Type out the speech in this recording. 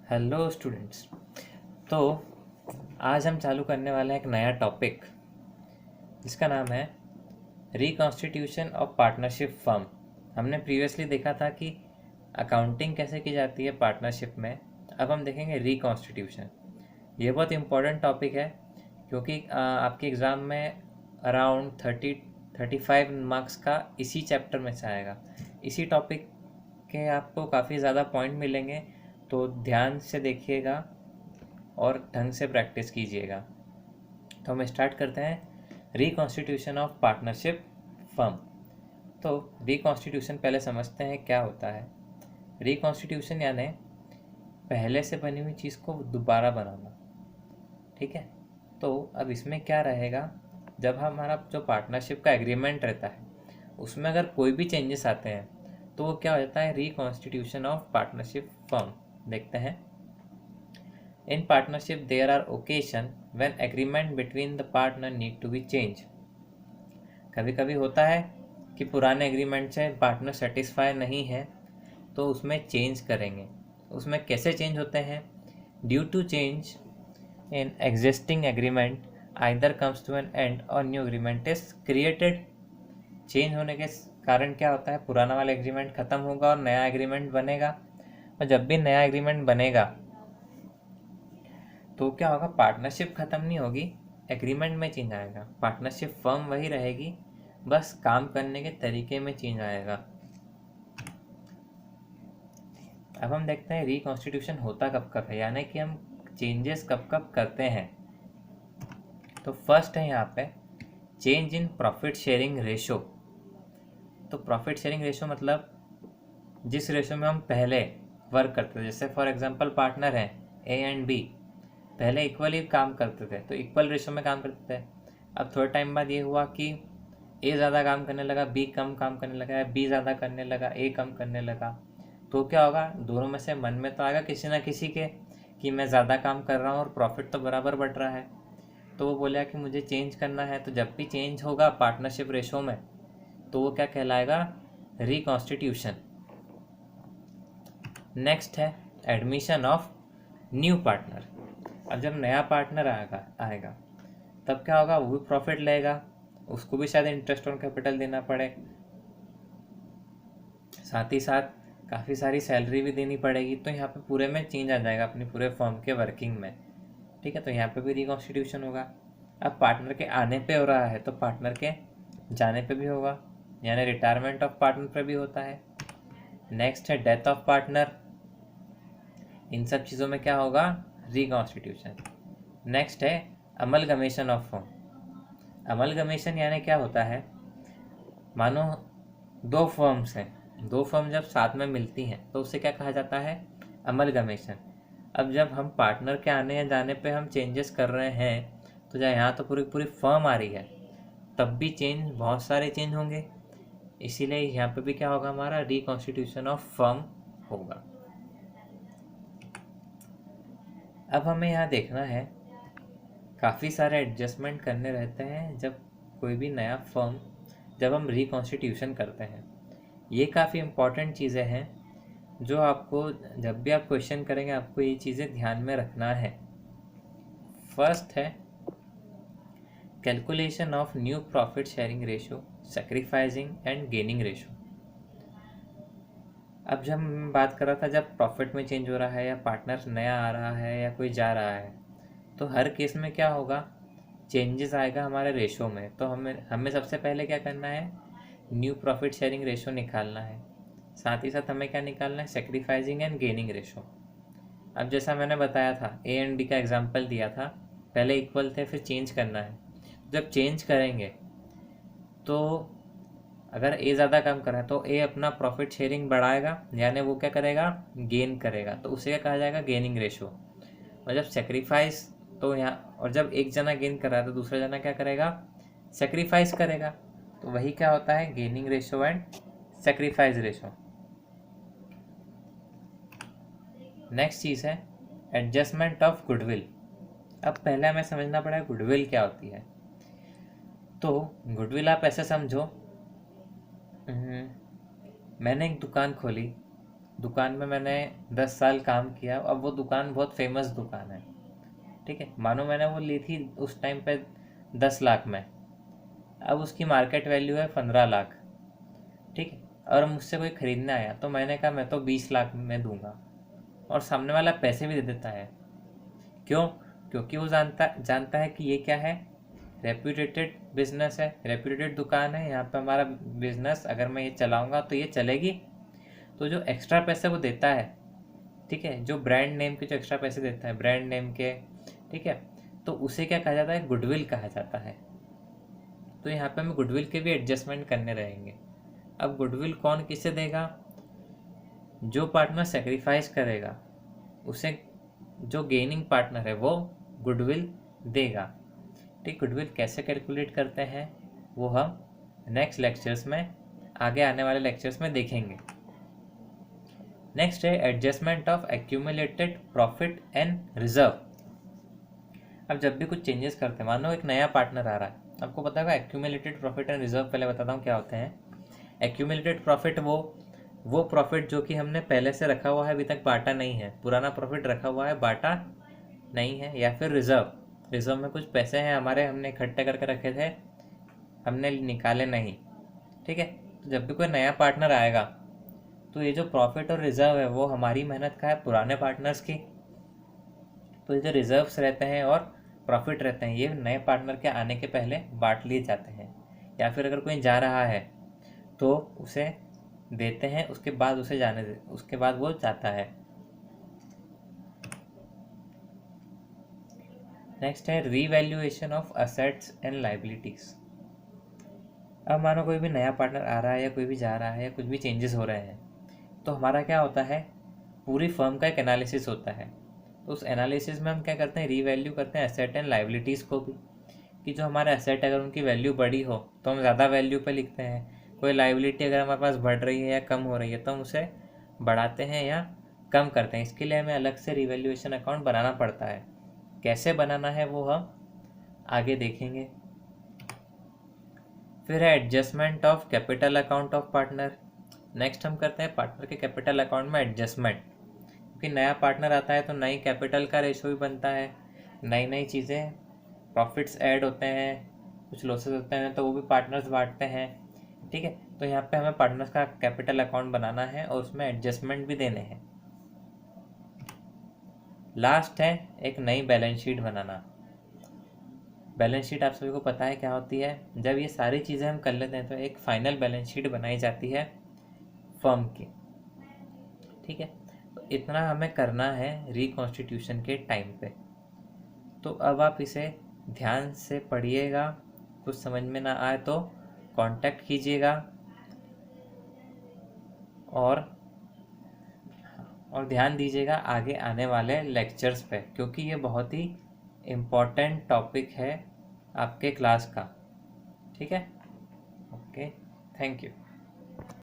Hello students. तो आज हम चालू करने वाले हैं एक नया टॉपिक जिसका नाम है रिकॉन्स्टिट्यूशन ऑफ पार्टनरशिप फर्म। हमने प्रीवियसली देखा था कि अकाउंटिंग कैसे की जाती है पार्टनरशिप में। अब हम देखेंगे रिकॉन्स्टिट्यूशन। ये बहुत इम्पोर्टेंट टॉपिक है क्योंकि आपके एग्ज़ाम में अराउंड 35 मार्क्स का इसी चैप्टर में से आएगा। इसी टॉपिक के आपको काफ़ी ज़्यादा पॉइंट मिलेंगे, तो ध्यान से देखिएगा और ढंग से प्रैक्टिस कीजिएगा। तो हम स्टार्ट करते हैं रिकॉन्स्टिट्यूशन ऑफ पार्टनरशिप फर्म। तो रिकॉन्स्टिट्यूशन पहले समझते हैं क्या होता है। रिकॉन्स्टिट्यूशन यानी पहले से बनी हुई चीज़ को दोबारा बनाना। ठीक है, तो अब इसमें क्या रहेगा, जब हमारा जो पार्टनरशिप का एग्रीमेंट रहता है उसमें अगर कोई भी चेंजेस आते हैं तो वो क्या हो जाता है, रिकॉन्स्टिट्यूशन ऑफ पार्टनरशिप फर्म। देखते हैं। In partnership, there are occasions when agreement between the partner need to be changed. कभी कभी होता है कि पुराने एग्रीमेंट से पार्टनर सेटिस्फाई नहीं है तो उसमें चेंज करेंगे। उसमें कैसे चेंज होते हैं? Due to change in existing agreement either comes to an end और new agreement is created. Change होने के कारण क्या होता है, पुराना वाला एग्रीमेंट ख़त्म होगा और नया एग्रीमेंट बनेगा। और जब भी नया एग्रीमेंट बनेगा तो क्या होगा, पार्टनरशिप ख़त्म नहीं होगी, एग्रीमेंट में चेंज आएगा। पार्टनरशिप फर्म वही रहेगी, बस काम करने के तरीके में चेंज आएगा। अब हम देखते हैं रिकॉन्स्टिट्यूशन होता कब कब है, यानी कि हम चेंजेस कब कब करते हैं। तो फर्स्ट है यहाँ पे change in profit sharing ratio. तो प्रॉफिट शेयरिंग रेशो मतलब जिस रेशो में हम पहले वर्क करते थे, जैसे फॉर एग्जांपल पार्टनर हैं ए एंड बी, पहले इक्वली काम करते थे तो इक्वल रेशो में काम करते थे। अब थोड़े टाइम बाद ये हुआ कि ए ज़्यादा काम करने लगा, बी कम काम करने लगा, या बी ज़्यादा करने लगा, ए कम करने लगा। तो क्या होगा, दोनों में से मन में तो आएगा किसी ना किसी के कि मैं ज़्यादा काम कर रहा हूँ और प्रॉफिट तो बराबर बढ़ रहा है। तो वो बोला कि मुझे चेंज करना है। तो जब भी चेंज होगा पार्टनरशिप रेशो में तो वो क्या कहलाएगा, रिकॉन्स्टिट्यूशन। नेक्स्ट है एडमिशन ऑफ न्यू पार्टनर। अब जब नया पार्टनर आएगा तब क्या होगा, वो भी प्रॉफिट लेगा, उसको भी शायद इंटरेस्ट ऑन कैपिटल देना पड़े, साथ ही साथ काफ़ी सारी सैलरी भी देनी पड़ेगी। तो यहाँ पे पूरे में चेंज आ जाएगा अपनी पूरे फर्म के वर्किंग में। ठीक है, तो यहाँ पे भी रिकॉन्स्टिट्यूशन होगा। अब पार्टनर के आने पे हो रहा है तो पार्टनर के जाने पे भी होगा, यानी रिटायरमेंट ऑफ पार्टनर पे भी होता है। नेक्स्ट है डेथ ऑफ पार्टनर। इन सब चीज़ों में क्या होगा, रिकॉन्स्टिट्यूशन। नेक्स्ट है अमलगमेशन ऑफ फर्म। अमलगमेशन यानी क्या होता है, मानो दो फर्म्स हैं, दो फर्म जब साथ में मिलती हैं तो उसे क्या कहा जाता है, अमलगमेशन। अब जब हम पार्टनर के आने या जाने पे हम चेंजेस कर रहे हैं तो जब यहाँ तो पूरी पूरी फर्म आ रही है तब भी चेंज, बहुत सारे चेंज होंगे, इसीलिए यहाँ पे भी क्या होगा, हमारा रिकॉन्स्टिट्यूशन ऑफ फर्म होगा। अब हमें यहाँ देखना है, काफ़ी सारे एडजस्टमेंट करने रहते हैं जब कोई भी नया फर्म, जब हम रिकॉन्स्टिट्यूशन करते हैं। ये काफ़ी इम्पॉर्टेंट चीज़ें हैं जो आपको जब भी आप क्वेश्चन करेंगे आपको ये चीज़ें ध्यान में रखना है। फर्स्ट है calculation of new profit sharing ratio, sacrificing and gaining ratio. अब जब मैं बात कर रहा था जब प्रॉफिट में चेंज हो रहा है या पार्टनर नया आ रहा है या कोई जा रहा है, तो हर केस में क्या होगा, चेंजेस आएगा हमारे रेशो में। तो हमें हमें सबसे पहले क्या करना है, न्यू प्रॉफिट शेयरिंग रेशो निकालना है। साथ ही साथ हमें क्या निकालना है, सेक्रीफाइसिंग एंड गेनिंग रेशो। अब जैसा मैंने बताया था, ए एंड बी का एग्जांपल दिया था, पहले इक्वल थे फिर चेंज करना है। जब चेंज करेंगे तो अगर ए ज़्यादा काम कर रहा है तो ए अपना प्रॉफिट शेयरिंग बढ़ाएगा, यानी वो क्या करेगा, गेन करेगा, तो उसे क्या कहा जाएगा, गेनिंग रेशो। और जब सेक्रीफाइस, तो यहाँ, और जब एक जना गेन कर रहा है तो दूसरा जना क्या करेगा, सेक्रीफाइस करेगा, तो वही क्या होता है, gaining ratio and sacrifice ratio. Next चीज़ है एडजस्टमेंट ऑफ गुडविल। अब पहले हमें समझना पड़ेगा गुडविल क्या होती है। तो गुडविल आप ऐसे समझो, मैंने एक दुकान खोली दुकान में मैंने 10 साल काम किया, अब वो दुकान बहुत फेमस दुकान है, ठीक है। मानो मैंने वो ली थी उस टाइम पे 10 लाख में, अब उसकी मार्केट वैल्यू है 15 लाख, ठीक है। और मुझसे कोई ख़रीदने आया तो मैंने कहा मैं तो 20 लाख में दूंगा, और सामने वाला पैसे भी दे देता है। क्यों? क्योंकि वो जानता जानता है कि ये क्या है, रेप्यूटेटेड बिजनेस है, रेप्यूटेटेड दुकान है, यहाँ पे हमारा बिजनेस अगर मैं ये चलाऊंगा तो ये चलेगी। तो जो एक्स्ट्रा पैसे वो देता है, ठीक है, जो ब्रांड नेम के जो एक्स्ट्रा पैसे देता है ब्रांड नेम के, ठीक है, तो उसे क्या कहा जाता है, गुडविल कहा जाता है। तो यहाँ पे हमें गुडविल के भी एडजस्टमेंट करने रहेंगे। अब गुडविल कौन किसे देगा? जो पार्टनर सेक्रीफाइस करेगा उसे जो गेनिंग पार्टनर है वो गुडविल देगा, ठीक। गुडविल कैसे कैलकुलेट करते हैं वो हम नेक्स्ट लेक्चर्स में, आगे आने वाले लेक्चर्स में देखेंगे। नेक्स्ट है adjustment of accumulated profit and reserve. अब जब भी कुछ चेंजेस करते हैं, मानो एक नया पार्टनर आ रहा है, आपको पता होगा एक्यूमुलेटेड प्रॉफिट एंड रिजर्व पहले बताता हूँ क्या होते हैं। एक्यूमुलेटेड प्रॉफिट वो प्रॉफिट जो कि हमने पहले से रखा हुआ है, अभी तक बांटा नहीं है, पुराना प्रॉफिट रखा हुआ है, बांटा नहीं है। या फिर रिजर्व में कुछ पैसे हैं हमारे, हमने इकट्ठे करके रखे थे, हमने निकाले नहीं, ठीक है। तो जब भी कोई नया पार्टनर आएगा तो ये जो प्रॉफिट और रिजर्व है वो हमारी मेहनत का है, पुराने पार्टनर्स की। तो ये जो रिजर्व्स रहते हैं और प्रॉफिट रहते हैं ये नए पार्टनर के आने के पहले बांट लिए जाते हैं। या फिर अगर कोई जा रहा है तो उसे देते हैं, उसके बाद उसे जाने दे, उसके बाद वो जाता है। नेक्स्ट है revaluation of assets and liabilities. अब मानो कोई भी नया पार्टनर आ रहा है या कोई भी जा रहा है या कुछ भी चेंजेस हो रहे हैं, तो हमारा क्या होता है, पूरी फर्म का एक एनालिसिस होता है। तो उस एनालिसिस में हम क्या करते हैं, रीवैल्यू करते हैं एसेट एंड लाइबिलिटीज़ को भी, कि जो हमारे एसेट अगर उनकी वैल्यू बढ़ी हो तो हम ज़्यादा वैल्यू पे लिखते हैं, कोई लाइबिलिटी अगर हमारे पास बढ़ रही है या कम हो रही है तो हम उसे बढ़ाते हैं या कम करते हैं। इसके लिए हमें अलग से रीवैल्यूएशन अकाउंट बनाना पड़ता है। कैसे बनाना है वो हम आगे देखेंगे। फिर है adjustment of capital account of partner. Next हम करते हैं पार्टनर के कैपिटल अकाउंट में एडजस्टमेंट, क्योंकि नया पार्टनर आता है तो नई कैपिटल का रेशो भी बनता है, नई नई चीज़ें, प्रॉफिट्स ऐड होते हैं, कुछ लॉसेस होते हैं तो वो भी पार्टनर्स बांटते हैं, ठीक है। तो यहाँ पे हमें पार्टनर्स का कैपिटल अकाउंट बनाना है और उसमें एडजस्टमेंट भी देने हैं। लास्ट है एक नई बैलेंस शीट बनाना। बैलेंस शीट आप सभी को पता है क्या होती है। जब ये सारी चीज़ें हम कर लेते हैं तो एक फाइनल बैलेंस शीट बनाई जाती है फर्म की, ठीक है। तो इतना हमें करना है रिकॉन्स्टिट्यूशन के टाइम पे। तो अब आप इसे ध्यान से पढ़िएगा, कुछ समझ में ना आए तो कांटेक्ट कीजिएगा, और ध्यान दीजिएगा आगे आने वाले लेक्चर्स पे, क्योंकि ये बहुत ही इम्पोर्टेंट टॉपिक है आपके क्लास का, ठीक है। Okay, thank you.